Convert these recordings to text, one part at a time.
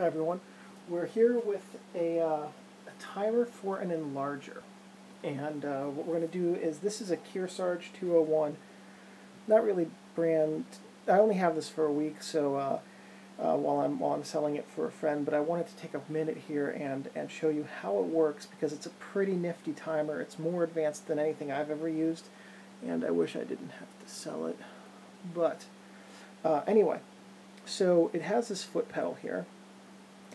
Hi everyone, we're here with a timer for an enlarger, and what we're going to do is, this is a Kearsarge 201, not really brand, I only have this for a week, so while I'm selling it for a friend, but I wanted to take a minute here and show you how it works, because it's a pretty nifty timer. It's more advanced than anything I've ever used, and I wish I didn't have to sell it, but anyway, so it has this foot pedal here,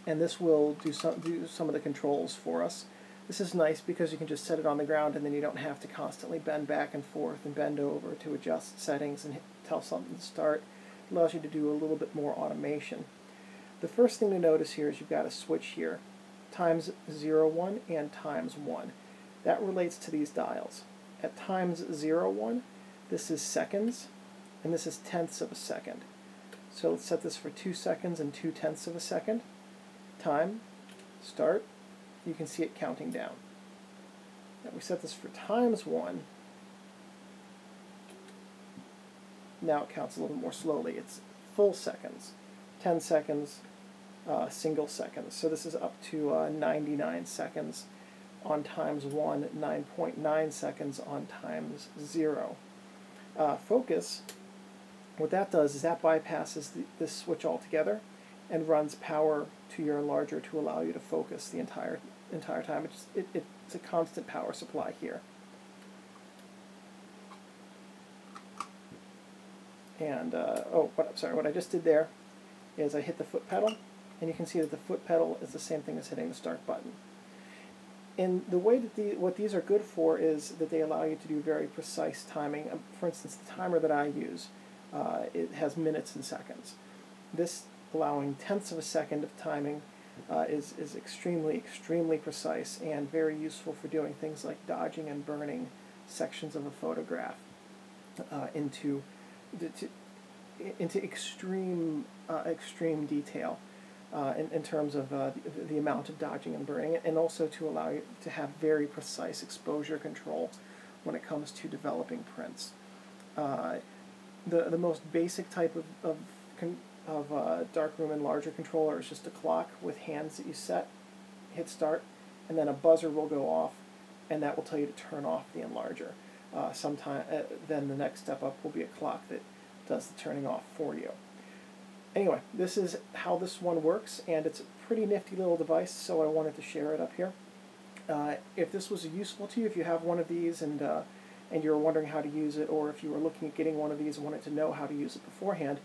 and this will do some of the controls for us. This is nice because you can just set it on the ground and then you don't have to constantly bend back and forth and bend over to adjust settings and tell something to start. It allows you to do a little bit more automation. The first thing to notice here is you've got a switch here, times 01 and times 1. That relates to these dials. At times 01, this is seconds, and this is tenths of a second. So let's set this for 2 seconds and 2/10 of a second. Time, start, you can see it counting down. Now we set this for times 1. Now it counts a little more slowly. It's full seconds, 10 seconds, single seconds. So this is up to 99 seconds on times 1, 9.9 seconds on times 0. Focus, what that does is that bypasses this switch altogether and runs power to your enlarger to allow you to focus the entire time. It's a constant power supply here. And what I just did there is I hit the foot pedal, and you can see that the foot pedal is the same thing as hitting the start button. And the way that what these are good for is that they allow you to do very precise timing. For instance, the timer that I use, it has minutes and seconds. This allowing tenths of a second of timing is extremely precise and very useful for doing things like dodging and burning sections of a photograph into extreme detail in terms of the amount of dodging and burning, and also to allow you to have very precise exposure control when it comes to developing prints. The most basic type of darkroom enlarger controller is just a clock with hands that you set, hit start, and then a buzzer will go off, and that will tell you to turn off the enlarger. Then the next step up will be a clock that does the turning off for you. Anyway, this is how this one works, and it's a pretty nifty little device, so I wanted to share it up here. If this was useful to you, if you have one of these and you're wondering how to use it, or if you were looking at getting one of these and wanted to know how to use it beforehand,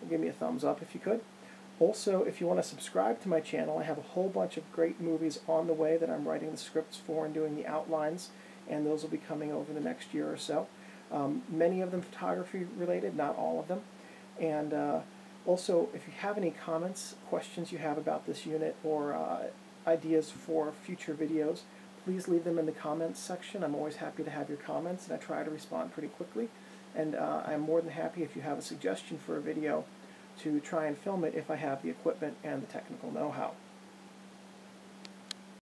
give me a thumbs up if you could. Also, if you want to subscribe to my channel, I have a whole bunch of great movies on the way that I'm writing the scripts for and doing the outlines, and those will be coming over the next year or so. Many of them photography related, not all of them. And also, if you have any comments, questions you have about this unit, or ideas for future videos, please leave them in the comments section. I'm always happy to have your comments, and I try to respond pretty quickly. And I'm more than happy if you have a suggestion for a video to try and film it if I have the equipment and the technical know-how.